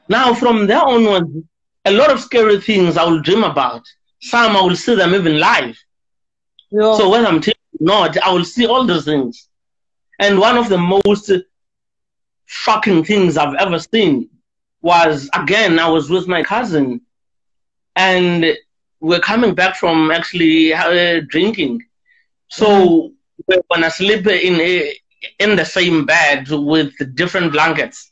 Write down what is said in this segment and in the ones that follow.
Now, from there onwards, a lot of scary things I will dream about. Some I will see them even live. Yeah. So when I'm not, I will see all those things. And one of the most shocking things I've ever seen was, again, I was with my cousin, and we're coming back from actually drinking. So we're gonna sleep in the same bed with different blankets.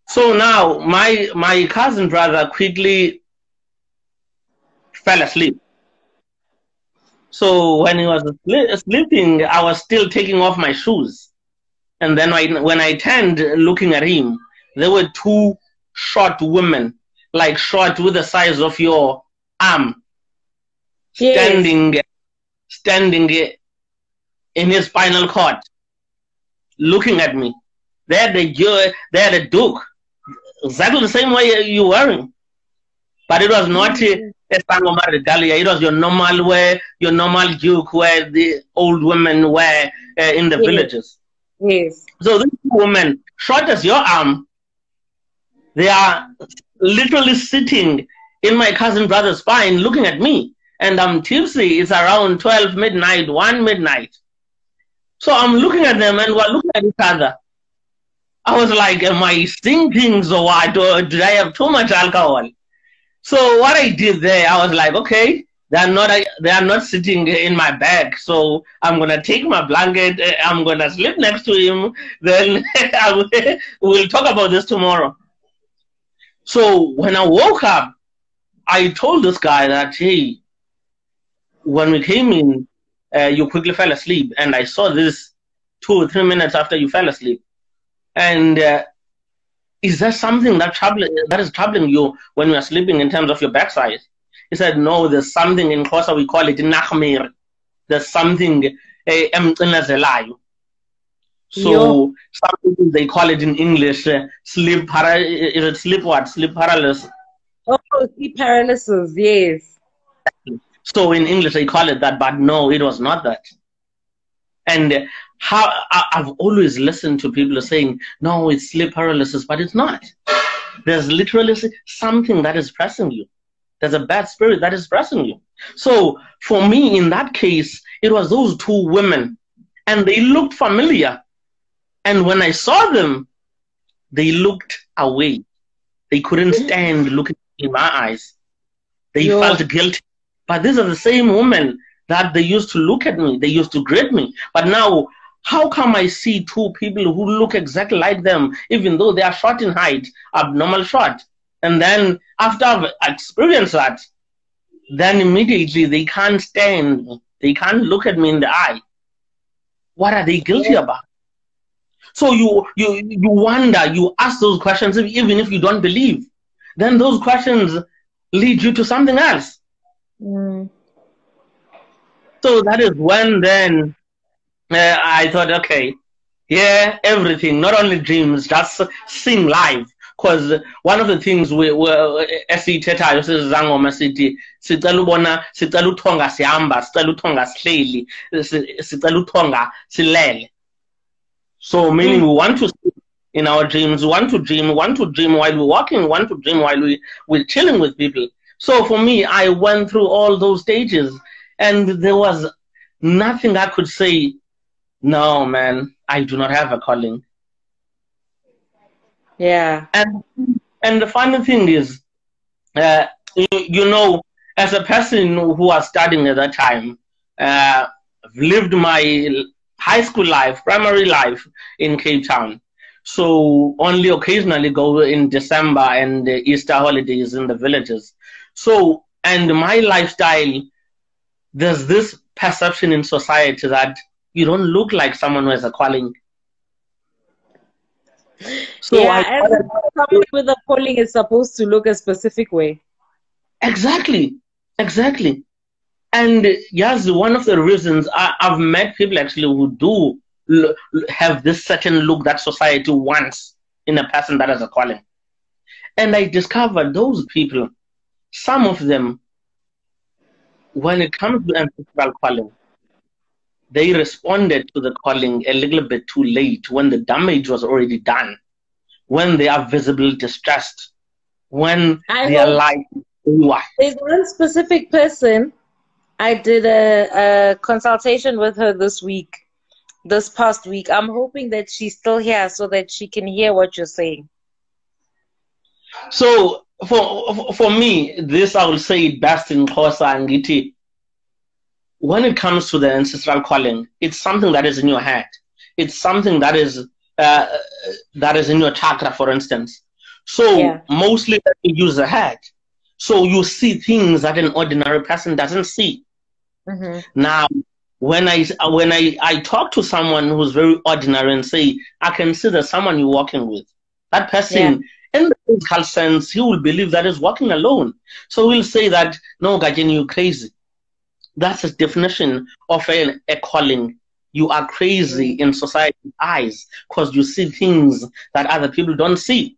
So now my cousin brother quickly fell asleep. So when he was sleeping, I was still taking off my shoes. And then when I turned looking at him, there were two short women, like short with the size of your arm, standing in his spinal cord, looking at me. They had a duke, exactly the same way you're wearing. But it was not a Sangomar regalia. It was your normal duke where the old women wear in the villages. Yes. So these women, short as your arm, they are literally sitting in my cousin brother's spine looking at me. And I'm tipsy. It's around 12 midnight, 1 midnight. So I'm looking at them and we're looking at each other. I was like, am I thinking so what? Or did I have too much alcohol? So what I did there, I was like, okay, they are not sitting in my bed. So I'm gonna take my blanket. I'm gonna sleep next to him. Then we'll talk about this tomorrow. So when I woke up, I told this guy that, hey, when we came in, you quickly fell asleep, and I saw this 2 or 3 minutes after you fell asleep. And is there something that is troubling you when you are sleeping in terms of your backside? He said, no, there's something in Xhosa, we call it nachmir. There's something emcinezelayo. So something they call it in English, sleep paralysis. Oh, sleep paralysis, yes. So in English they call it that, but no, it was not that. And how I've always listened to people saying, no, it's sleep paralysis, but it's not. There's literally something that is pressing you. There's a bad spirit that is pressing you. So for me, in that case, it was those two women, and they looked familiar. And when I saw them, they looked away. They couldn't stand looking in my eyes. They felt guilty. But these are the same women that they used to look at me. They used to greet me. But now, how come I see two people who look exactly like them, even though they are short in height, abnormal short? And then after I've experienced that, then immediately they can't stand. They can't look at me in the eye. What are they guilty about? So you wonder, you ask those questions, even if you don't believe. Then those questions lead you to something else. So that is when then I thought, okay, yeah, everything, not only dreams, just sing live. Because one of the things we esiyithethayo sizangoma sithi sicela ubona sicela uthonga sihamba sicela uthonga sihleli sicela uthonga silele. So meaning we want to sleep in our dreams, we want to dream while we're walking, we want to dream while we're chilling with people. So for me, I went through all those stages, and there was nothing I could say, no, man, I do not have a calling. Yeah. And the funny thing is, you know, as a person who was studying at that time, I've lived my high school life, primary life in Cape Town. So only occasionally go in December and Easter holidays in the villages. So, and my lifestyle, there's this perception in society that you don't look like someone who has a calling. So yeah, someone with a calling is supposed to look a specific way. Exactly. And yes, one of the reasons I've met people actually who do have this certain look that society wants in a person that has a calling. And I discovered those people, some of them, when it comes to ancestral calling, they responded to the calling a little bit too late when the damage was already done, when they are visibly distressed, when I they are hope like you are. there's one specific person. I did a consultation with her this past week. I'm hoping that she's still here so that she can hear what you're saying. So for me, this I will say it best in Xhosa and Giti. When it comes to the ancestral calling, it's something that is in your head. It's something that is in your chakra, for instance. So mostly you use the head. So you see things that an ordinary person doesn't see. Now, when I talk to someone who's very ordinary and say, I can see there's someone you're walking with, that person, in the physical sense, he will believe that is walking alone. So he'll say that, no, Gajen, you're crazy. That's the definition of a calling. You are crazy in society's eyes because you see things that other people don't see.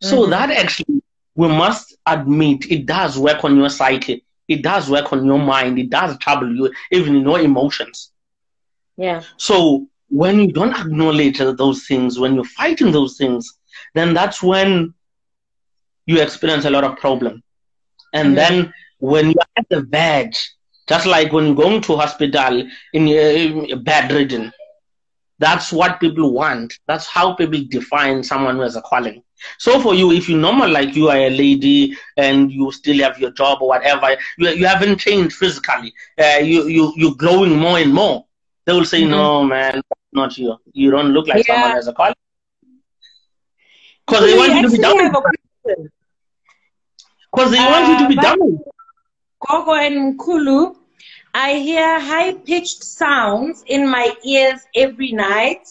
So that actually, we must admit, it does work on your psyche. It does work on your mind. It does trouble you, even in your emotions. Yeah. So when you don't acknowledge those things, when you're fighting those things, then that's when you experience a lot of problem. And then when you're at the bed, just like when you're going to hospital in your bedridden, that's what people want. That's how people define someone who has a calling. So for you, if you normal like you are a lady and you still have your job or whatever, you haven't changed physically. You're growing more and more. They will say, no, man, not you. You don't look like someone who has a calling. Because they want you to be dumb. Because they want you to be dumb. Gogo and Mkulu, I hear high-pitched sounds in my ears every night.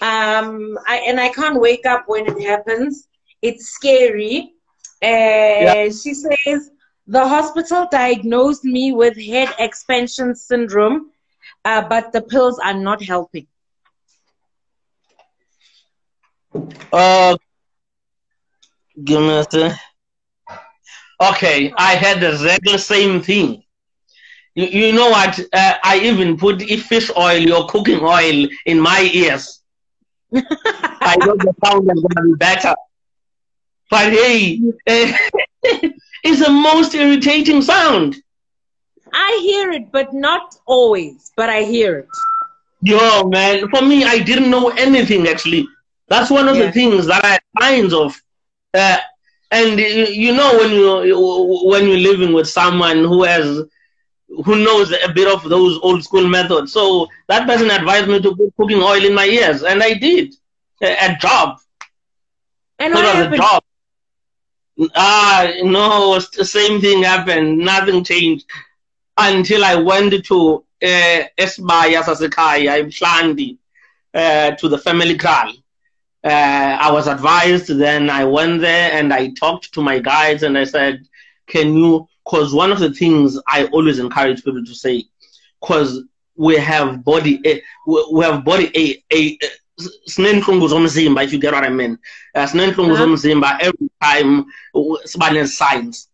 And I can't wake up when it happens. It's scary. She says, the hospital diagnosed me with head expansion syndrome, but the pills are not helping. Give me a second. Okay, I had the exactly same thing. You know what? I even put fish oil or cooking oil in my ears. I know the sound is going to be better. But hey, it's the most irritating sound. I hear it, but not always, but I hear it. Yo, man, for me, I didn't know anything, actually. That's one of the things that I had signs of. And you know, when you're living with someone who knows a bit of those old school methods. So that person advised me to put cooking oil in my ears, and I did. A job. And what happened? Job. No, the same thing happened. Nothing changed until I went to Esbaya Sasekaya, Shlandi, to the family kraal. I was advised, then I went there and I talked to my guides and I said, can you, because one of the things I always encourage people to say, because we have body if you get what I mean. Every time signs.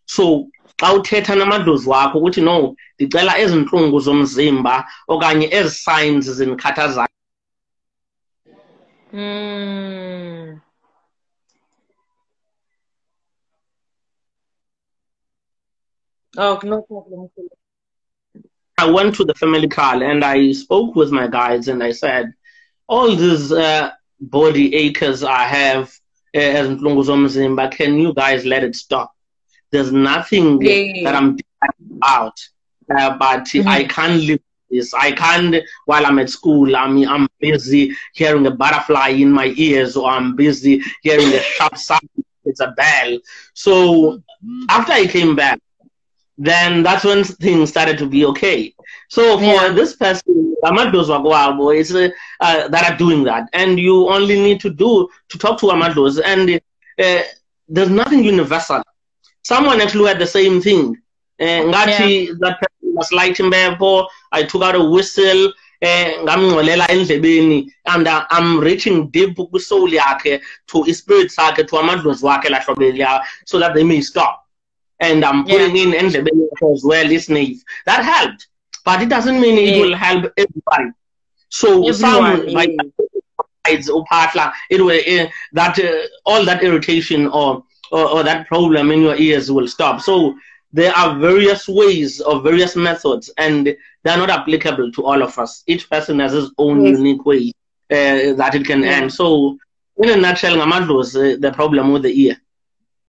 So awuthetha namadlozi wakho ukuthi no ndicela ezinhlungu zomzimba okanye ezi signs zinikhathazayo. Oh, no problem. I went to the family car and I spoke with my guides and I said, all these body aches I have, can you guys let it stop? There's nothing that I'm about, but I can't live this. I can't, while I'm at school, I'm busy hearing a butterfly in my ears, or I'm busy hearing a sharp sound. It's a bell. So after I came back, then that's when things started to be okay. So for this person, Amados is that are doing that, and you only need to talk to Amados, and there's nothing universal. Someone actually had the same thing. Ngati that person was lighting before. I took out a whistle. And I'm reaching deep to spirit to Amados so that they may stop. And I'm putting in as well, listening. That helped. But it doesn't mean it will help everybody. So some like all that irritation or or that problem in your ears will stop. So there are various ways or various methods, and they're not applicable to all of us. Each person has his own unique way that it can end. So in a nutshell, the problem with the ear.